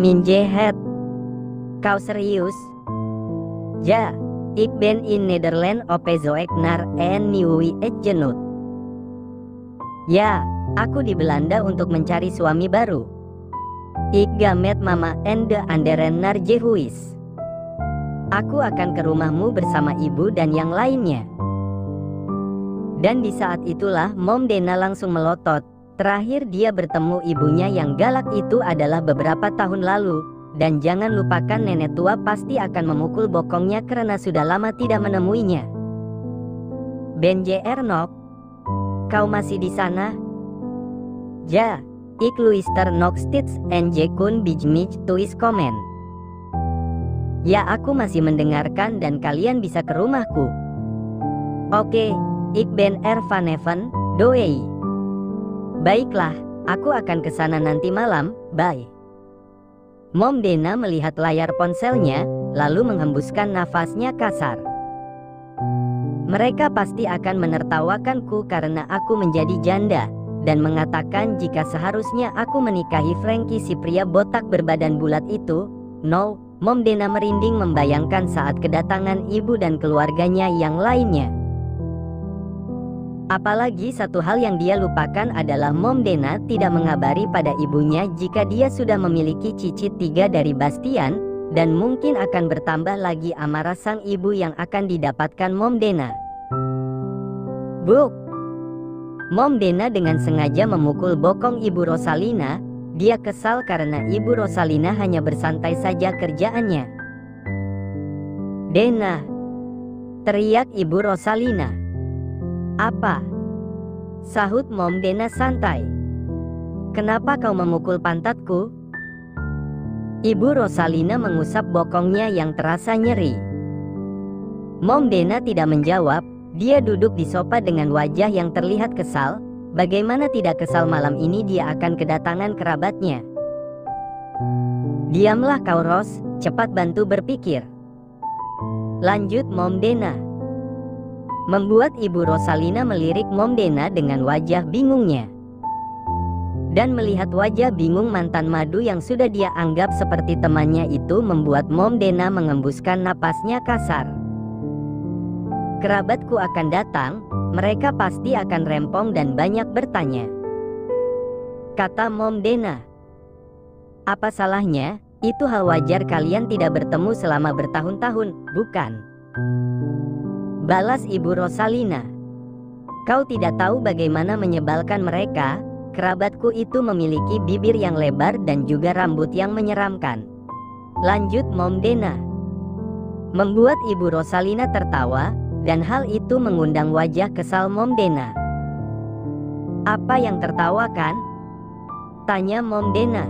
Minjehet. Kau serius? Ja, ik ben in Nederland op zoek naar een nieuwe echtgenoot. Ya, aku di Belanda untuk mencari suami baru. Ik ga met mama en de anderen naar je huis. Aku akan ke rumahmu bersama ibu dan yang lainnya. Dan di saat itulah Mom Dena langsung melotot. Terakhir dia bertemu ibunya yang galak itu adalah beberapa tahun lalu. Dan jangan lupakan nenek tua pasti akan memukul bokongnya karena sudah lama tidak menemuinya. Ben je er nog? Kau masih di sana? Ja, ik luister nog steeds en je kun bij mij thuis komen. Ya, aku masih mendengarkan dan kalian bisa ke rumahku. Oke, ik ben er vanavond, doei. Baiklah, aku akan ke sana nanti malam, bye. Mom Dena melihat layar ponselnya, lalu menghembuskan nafasnya kasar. Mereka pasti akan menertawakanku karena aku menjadi janda, dan mengatakan jika seharusnya aku menikahi Frankie si pria botak berbadan bulat itu. No, Mom Dena merinding membayangkan saat kedatangan ibu dan keluarganya yang lainnya. Apalagi satu hal yang dia lupakan adalah Mom Dena tidak mengabari pada ibunya jika dia sudah memiliki cicit 3 dari Bastian, dan mungkin akan bertambah lagi amarah sang ibu yang akan didapatkan Mom Dena. Buk! Mom Dena dengan sengaja memukul bokong ibu Rosalina. Dia kesal karena ibu Rosalina hanya bersantai saja kerjaannya. Dena! Teriak ibu Rosalina. Apa? Sahut Mom Dena santai. Kenapa kau memukul pantatku? Ibu Rosalina mengusap bokongnya yang terasa nyeri. Mom Dena tidak menjawab. Dia duduk di sofa dengan wajah yang terlihat kesal. Bagaimana tidak kesal malam ini dia akan kedatangan kerabatnya. Diamlah kau Ros, cepat bantu berpikir. Lanjut Mom Dena. Membuat ibu Rosalina melirik Mom Dena dengan wajah bingungnya. Dan melihat wajah bingung mantan madu yang sudah dia anggap seperti temannya itu membuat Mom Dena mengembuskan napasnya kasar. Kerabatku akan datang, mereka pasti akan rempong dan banyak bertanya. Kata Mom Dena. Apa salahnya? Itu hal wajar kalian tidak bertemu selama bertahun-tahun, bukan? Balas ibu Rosalina. Kau tidak tahu bagaimana menyebalkan mereka. Kerabatku itu memiliki bibir yang lebar dan juga rambut yang menyeramkan. Lanjut Mom Dena. Membuat ibu Rosalina tertawa, dan hal itu mengundang wajah kesal Mom Dena. Apa yang tertawa kan? Tanya Mom Dena.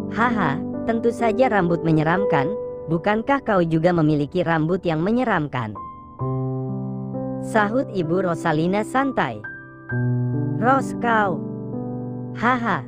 Haha, tentu saja rambut menyeramkan. Bukankah kau juga memiliki rambut yang menyeramkan? Sahut ibu Rosalina santai. Ros kau. Haha.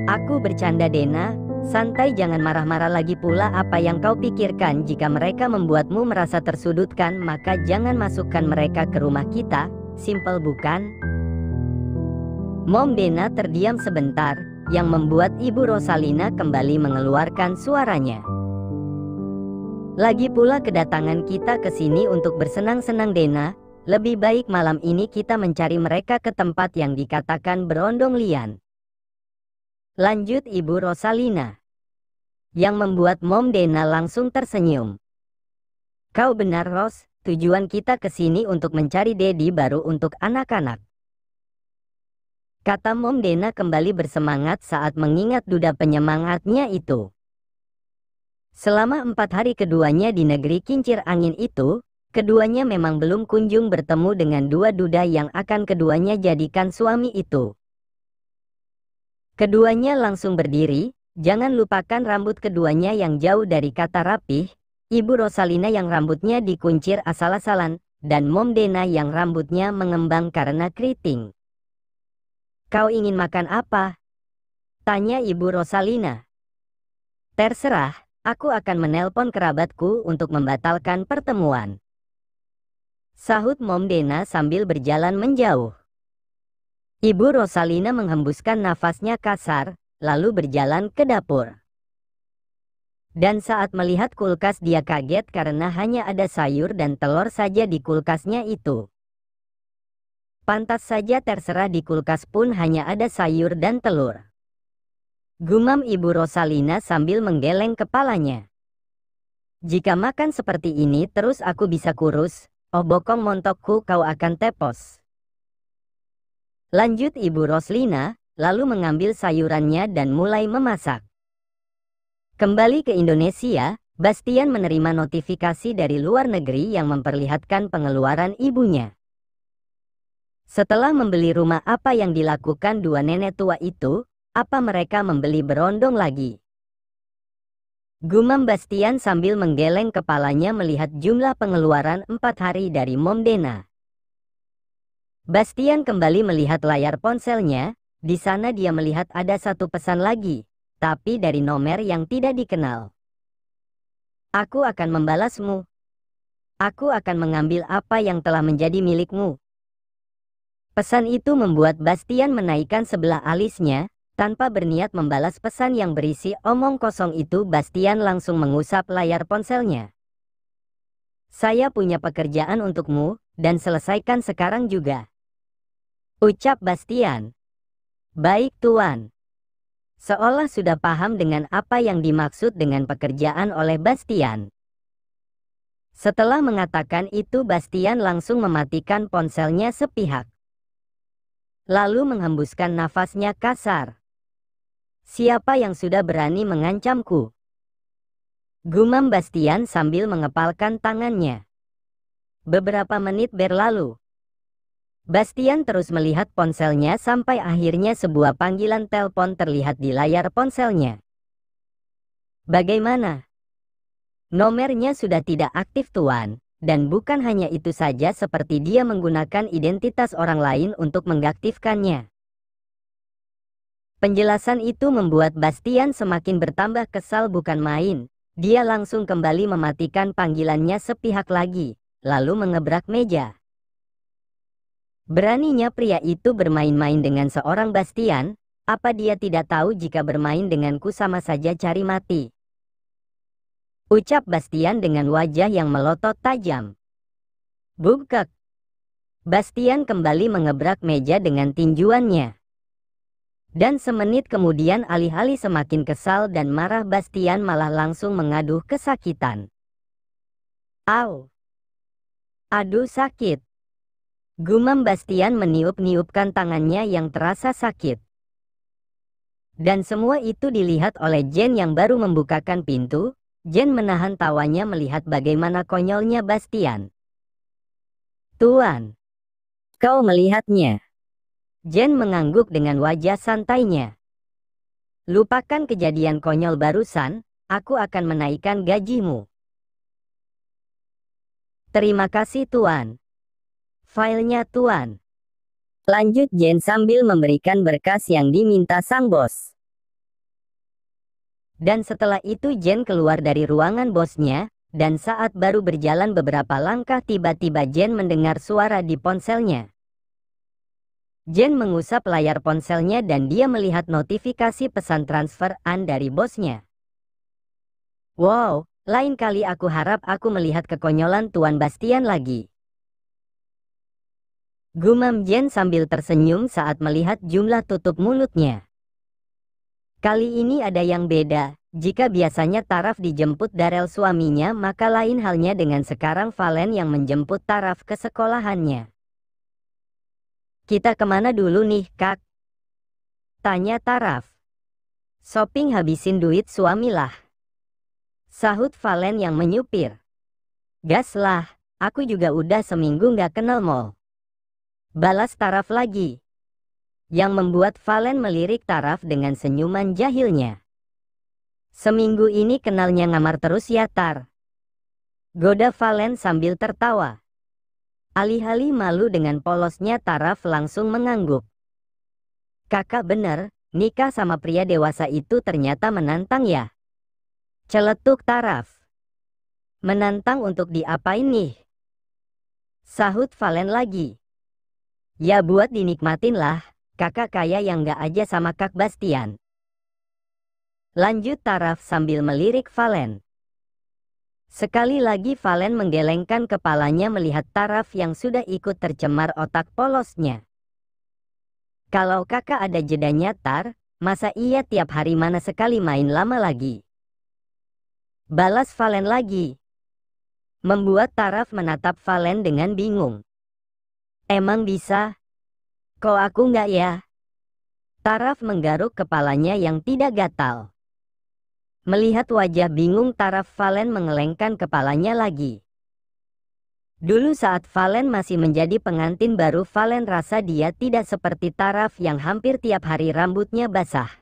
Aku bercanda Dena. Santai, jangan marah-marah lagi pula. Apa yang kau pikirkan jika mereka membuatmu merasa tersudutkan, maka jangan masukkan mereka ke rumah kita. Simpel bukan? Mom Dena terdiam sebentar, yang membuat ibu Rosalina kembali mengeluarkan suaranya. Lagi pula kedatangan kita ke sini untuk bersenang-senang Dena. Lebih baik malam ini kita mencari mereka ke tempat yang dikatakan berondong lian. Lanjut ibu Rosalina. Yang membuat Mom Dena langsung tersenyum. Kau benar Ros, tujuan kita ke sini untuk mencari Dedi baru untuk anak-anak. Kata Mom Dena kembali bersemangat saat mengingat duda penyemangatnya itu. Selama 4 hari keduanya di negeri kincir angin itu, keduanya memang belum kunjung bertemu dengan 2 duda yang akan keduanya jadikan suami itu. Keduanya langsung berdiri, jangan lupakan rambut keduanya yang jauh dari kata rapih, ibu Rosalina yang rambutnya dikuncir asal-asalan, dan Mom Dena yang rambutnya mengembang karena keriting. Kau ingin makan apa? Tanya ibu Rosalina. Terserah, aku akan menelpon kerabatku untuk membatalkan pertemuan. Sahut Mom Dena sambil berjalan menjauh. Ibu Rosalina menghembuskan nafasnya kasar, lalu berjalan ke dapur. Dan saat melihat kulkas dia kaget karena hanya ada sayur dan telur saja di kulkasnya itu. Pantas saja terserah di kulkas pun hanya ada sayur dan telur. Gumam Ibu Rosalina sambil menggeleng kepalanya. Jika makan seperti ini terus aku bisa kurus, oh bokong montokku kau akan tepos. Lanjut Ibu Roslina, lalu mengambil sayurannya dan mulai memasak. Kembali ke Indonesia, Bastian menerima notifikasi dari luar negeri yang memperlihatkan pengeluaran ibunya. Setelah membeli rumah, apa yang dilakukan dua nenek tua itu? Apa mereka membeli berondong lagi? Gumam Bastian sambil menggeleng kepalanya melihat jumlah pengeluaran 4 hari dari Mom Dena. Bastian kembali melihat layar ponselnya, di sana dia melihat ada satu pesan lagi, tapi dari nomor yang tidak dikenal. Aku akan membalasmu. Aku akan mengambil apa yang telah menjadi milikmu. Pesan itu membuat Bastian menaikkan sebelah alisnya. Tanpa berniat membalas pesan yang berisi omong kosong itu, Bastian langsung mengusap layar ponselnya. Saya punya pekerjaan untukmu, dan selesaikan sekarang juga. Ucap Bastian. Baik Tuan. Seolah sudah paham dengan apa yang dimaksud dengan pekerjaan oleh Bastian. Setelah mengatakan itu, Bastian langsung mematikan ponselnya sepihak. Lalu menghembuskan nafasnya kasar. Siapa yang sudah berani mengancamku? Gumam Bastian sambil mengepalkan tangannya. Beberapa menit berlalu. Bastian terus melihat ponselnya sampai akhirnya sebuah panggilan telepon terlihat di layar ponselnya. Bagaimana? Nomornya sudah tidak aktif Tuan, dan bukan hanya itu saja, seperti dia menggunakan identitas orang lain untuk mengaktifkannya. Penjelasan itu membuat Bastian semakin bertambah kesal bukan main. Dia langsung kembali mematikan panggilannya sepihak lagi, lalu mengebrak meja. Beraninya pria itu bermain-main dengan seorang Bastian. Apa dia tidak tahu jika bermain denganku sama saja cari mati? Ucap Bastian dengan wajah yang melotot tajam. Bungkek. Bastian kembali mengebrak meja dengan tinjuannya. Dan semenit kemudian, alih-alih semakin kesal dan marah, Bastian malah langsung mengaduh kesakitan. Au! Aduh sakit! Gumam Bastian meniup-niupkan tangannya yang terasa sakit. Dan semua itu dilihat oleh Jen yang baru membukakan pintu. Jen menahan tawanya melihat bagaimana konyolnya Bastian. Tuan! Kau melihatnya? Jen mengangguk dengan wajah santainya. Lupakan kejadian konyol barusan, aku akan menaikkan gajimu. Terima kasih Tuan. Filenya Tuan. Lanjut Jen sambil memberikan berkas yang diminta sang bos. Dan setelah itu Jen keluar dari ruangan bosnya, dan saat baru berjalan beberapa langkah tiba-tiba Jen mendengar suara di ponselnya. Jen mengusap layar ponselnya dan dia melihat notifikasi pesan transfer an dari bosnya. Wow, lain kali aku harap aku melihat kekonyolan Tuan Bastian lagi. Gumam Jen sambil tersenyum saat melihat jumlah tutup mulutnya. Kali ini ada yang beda. Jika biasanya Taraf dijemput Darel suaminya, maka lain halnya dengan sekarang Valen yang menjemput Taraf ke sekolahannya. Kita kemana dulu nih, Kak? Tanya Taraf. Shopping habisin duit suamilah. Sahut Valen yang menyupir. Gas lah, aku juga udah seminggu nggak kenal mall. Balas Taraf lagi. Yang membuat Valen melirik Taraf dengan senyuman jahilnya. Seminggu ini kenalnya ngamar terus ya Tar. Goda Valen sambil tertawa. Alih-alih malu dengan polosnya, Taraf langsung mengangguk. Kakak bener, nikah sama pria dewasa itu ternyata menantang ya. Celetuk Taraf. Menantang untuk diapain nih? Sahut Valen lagi. Ya buat dinikmatin lah, kakak kaya yang gak aja sama Kak Bastian. lanjut Taraf sambil melirik Valen. Sekali lagi Valen menggelengkan kepalanya melihat Taraf yang sudah ikut tercemar otak polosnya. Kalau kakak ada jedanya Tar, masa iya tiap hari mana sekali main lama lagi? Balas Valen lagi. Membuat Taraf menatap Valen dengan bingung. Emang bisa? Kok aku nggak ya? Taraf menggaruk kepalanya yang tidak gatal. Melihat wajah bingung Taraf, Valen mengelengkan kepalanya lagi. Dulu saat Valen masih menjadi pengantin baru, Valen rasa dia tidak seperti Taraf yang hampir tiap hari rambutnya basah.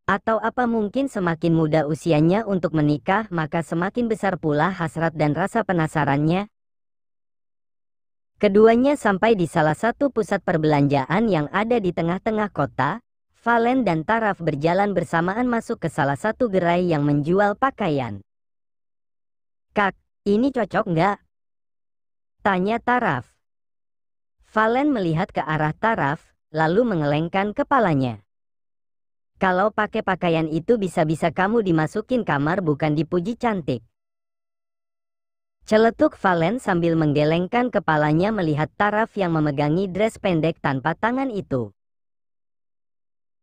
Atau apa mungkin semakin muda usianya untuk menikah maka semakin besar pula hasrat dan rasa penasarannya? Keduanya sampai di salah satu pusat perbelanjaan yang ada di tengah-tengah kota. Valen dan Taraf berjalan bersamaan masuk ke salah satu gerai yang menjual pakaian. Kak, ini cocok nggak? Tanya Taraf. Valen melihat ke arah Taraf, lalu mengelengkan kepalanya. Kalau pakai pakaian itu bisa-bisa kamu dimasukin kamar bukan dipuji cantik. Celetuk Valen sambil menggelengkan kepalanya melihat Taraf yang memegangi dress pendek tanpa tangan itu.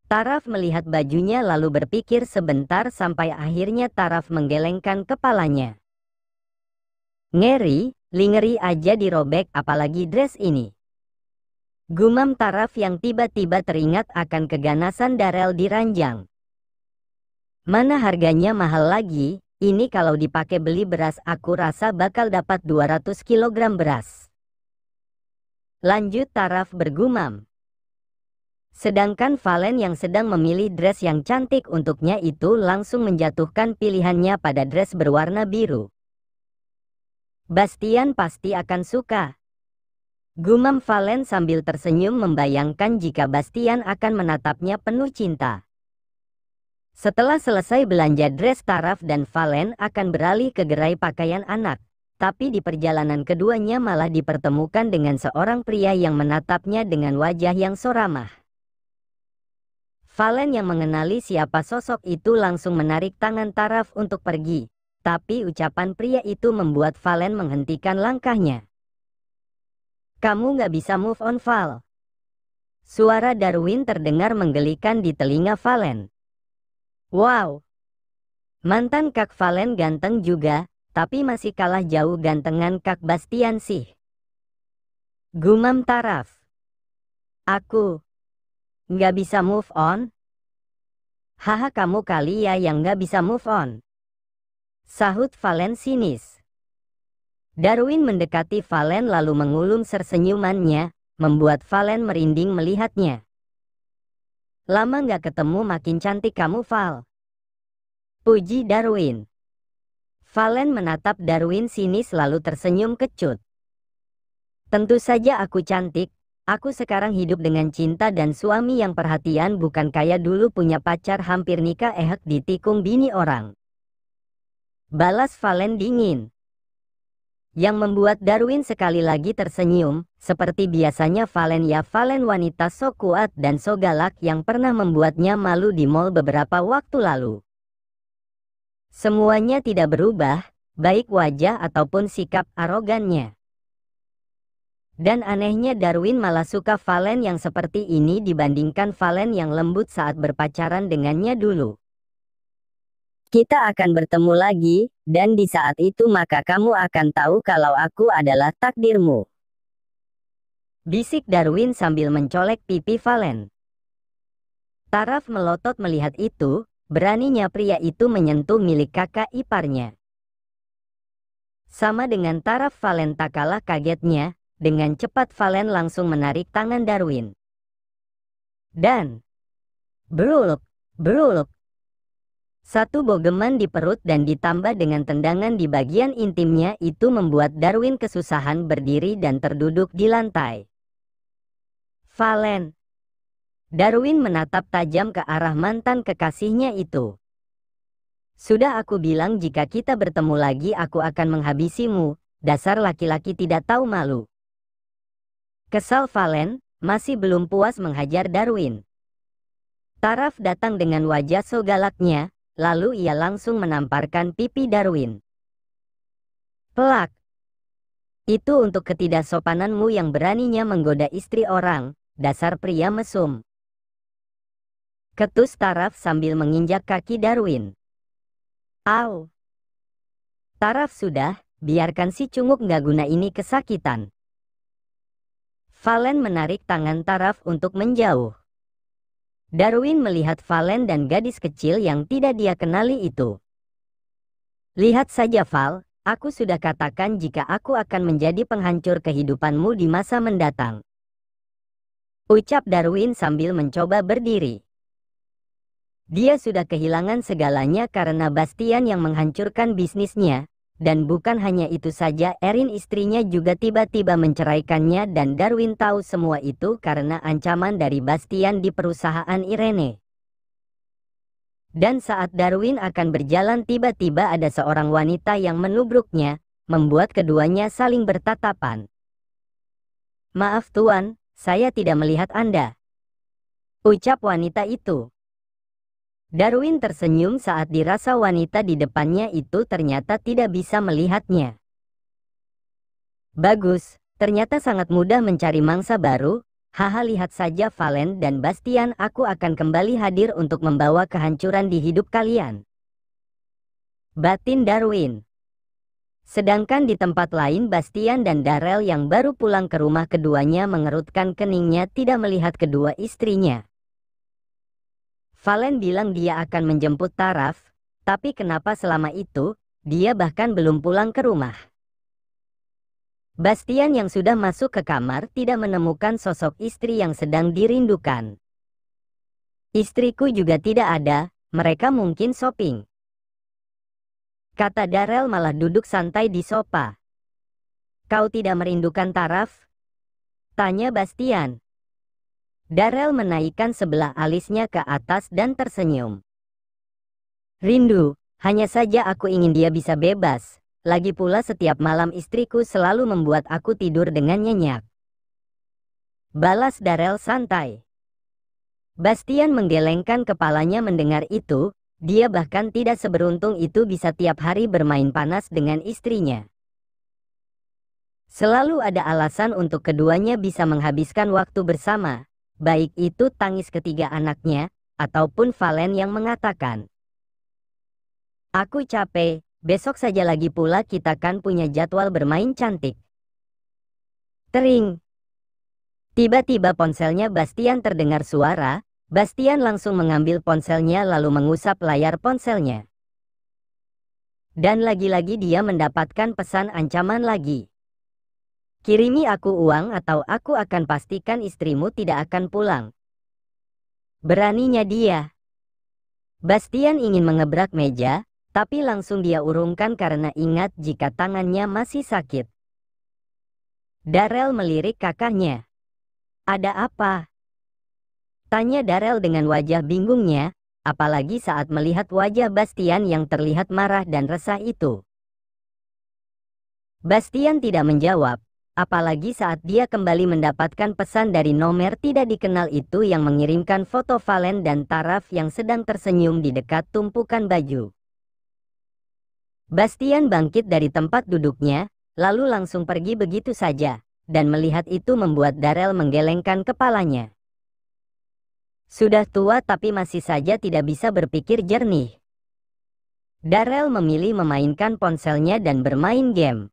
Taraf melihat bajunya lalu berpikir sebentar sampai akhirnya Taraf menggelengkan kepalanya. Ngeri, ngeri aja dirobek apalagi dress ini. Gumam Taraf yang tiba-tiba teringat akan keganasan Darel di ranjang. Mana harganya mahal lagi, ini kalau dipakai beli beras aku rasa bakal dapat 200 kg beras. Lanjut Taraf bergumam. Sedangkan Valen yang sedang memilih dress yang cantik untuknya itu langsung menjatuhkan pilihannya pada dress berwarna biru. Bastian pasti akan suka. Gumam Valen sambil tersenyum membayangkan jika Bastian akan menatapnya penuh cinta. Setelah selesai belanja dress, Taraf dan Valen akan beralih ke gerai pakaian anak. Tapi di perjalanan keduanya malah dipertemukan dengan seorang pria yang menatapnya dengan wajah yang so ramah. Valen yang mengenali siapa sosok itu langsung menarik tangan Taraf untuk pergi. Tapi ucapan pria itu membuat Valen menghentikan langkahnya. Kamu nggak bisa move on, Val. Suara Darwin terdengar menggelikan di telinga Valen. Wow. Mantan Kak Valen ganteng juga, tapi masih kalah jauh gantengan Kak Bastian sih. Gumam Taraf. Aku nggak bisa move on? Haha, kamu kali ya yang nggak bisa move on. Sahut Valen sinis. Darwin mendekati Valen lalu mengulum senyumannya, membuat Valen merinding melihatnya. Lama nggak ketemu makin cantik kamu, Val. Puji Darwin. Valen menatap Darwin sinis lalu tersenyum kecut. Tentu saja aku cantik. Aku sekarang hidup dengan cinta dan suami yang perhatian, bukan kayak dulu punya pacar hampir nikah ditikung bini orang. Balas Valen dingin. Yang membuat Darwin sekali lagi tersenyum, seperti biasanya Valen wanita so kuat dan so galak yang pernah membuatnya malu di mall beberapa waktu lalu. Semuanya tidak berubah, baik wajah ataupun sikap arogannya. Dan anehnya Darwin malah suka Valen yang seperti ini dibandingkan Valen yang lembut saat berpacaran dengannya dulu. Kita akan bertemu lagi, dan di saat itu maka kamu akan tahu kalau aku adalah takdirmu. Bisik Darwin sambil mencolek pipi Valen. Taraf melotot melihat itu, beraninya pria itu menyentuh milik kakak iparnya. Sama dengan Taraf, Valen tak kalah kagetnya. Dengan cepat Valen langsung menarik tangan Darwin. Dan bruluk, bruluk. Satu bogeman di perut dan ditambah dengan tendangan di bagian intimnya itu membuat Darwin kesusahan berdiri dan terduduk di lantai. Valen. Darwin menatap tajam ke arah mantan kekasihnya itu. Sudah aku bilang jika kita bertemu lagi aku akan menghabisimu, dasar laki-laki tidak tahu malu. Kesal Valen, masih belum puas menghajar Darwin. Taraf datang dengan wajah so galaknya, lalu ia langsung menamparkan pipi Darwin. Pelak. Itu untuk ketidaksopananmu yang beraninya menggoda istri orang, dasar pria mesum. Ketus Taraf sambil menginjak kaki Darwin. Au. Taraf sudah, biarkan si cunguk gak guna ini kesakitan. Valen menarik tangan Taraf untuk menjauh. Darwin melihat Valen dan gadis kecil yang tidak dia kenali itu. Lihat saja Val, aku sudah katakan jika aku akan menjadi penghancur kehidupanmu di masa mendatang. Ucap Darwin sambil mencoba berdiri. Dia sudah kehilangan segalanya karena Bastian yang menghancurkan bisnisnya. Dan bukan hanya itu saja, Erin istrinya juga tiba-tiba menceraikannya dan Darwin tahu semua itu karena ancaman dari Bastian di perusahaan Irene. Dan saat Darwin akan berjalan tiba-tiba ada seorang wanita yang menubruknya, membuat keduanya saling bertatapan. Maaf Tuan, saya tidak melihat Anda. Ucap wanita itu. Darwin tersenyum saat dirasa wanita di depannya itu ternyata tidak bisa melihatnya. Bagus, ternyata sangat mudah mencari mangsa baru. Haha, lihat saja Valen dan Bastian, aku akan kembali hadir untuk membawa kehancuran di hidup kalian. Batin Darwin. Sedangkan di tempat lain Bastian dan Darrell yang baru pulang ke rumah keduanya mengerutkan keningnya tidak melihat kedua istrinya. Valen bilang dia akan menjemput Taraf, tapi kenapa selama itu, dia bahkan belum pulang ke rumah. Bastian yang sudah masuk ke kamar tidak menemukan sosok istri yang sedang dirindukan. Istriku juga tidak ada, mereka mungkin shopping. Kata Darrell malah duduk santai di sofa. Kau tidak merindukan Taraf? Tanya Bastian. Darrell menaikkan sebelah alisnya ke atas dan tersenyum. Rindu, hanya saja aku ingin dia bisa bebas. Lagi pula setiap malam istriku selalu membuat aku tidur dengan nyenyak. Balas Darrell santai. Bastian menggelengkan kepalanya mendengar itu, dia bahkan tidak seberuntung itu bisa tiap hari bermain panas dengan istrinya. Selalu ada alasan untuk keduanya bisa menghabiskan waktu bersama. Baik itu tangis ketiga anaknya, ataupun Valen yang mengatakan, aku capek, besok saja lagi pula kita kan punya jadwal bermain cantik. Tering. Tiba-tiba ponselnya Bastian terdengar suara, Bastian langsung mengambil ponselnya lalu mengusap layar ponselnya. Dan lagi-lagi dia mendapatkan pesan ancaman lagi. Kirimi aku uang atau aku akan pastikan istrimu tidak akan pulang. Beraninya dia. Bastian ingin mengebrak meja, tapi langsung dia urungkan karena ingat jika tangannya masih sakit. Darrell melirik kakaknya. Ada apa? Tanya Darrell dengan wajah bingungnya, apalagi saat melihat wajah Bastian yang terlihat marah dan resah itu. Bastian tidak menjawab. Apalagi saat dia kembali mendapatkan pesan dari nomor tidak dikenal itu yang mengirimkan foto Valen dan Taraf yang sedang tersenyum di dekat tumpukan baju. Bastian bangkit dari tempat duduknya, lalu langsung pergi begitu saja, dan melihat itu membuat Darrell menggelengkan kepalanya. Sudah tua tapi masih saja tidak bisa berpikir jernih. Darrell memilih memainkan ponselnya dan bermain game.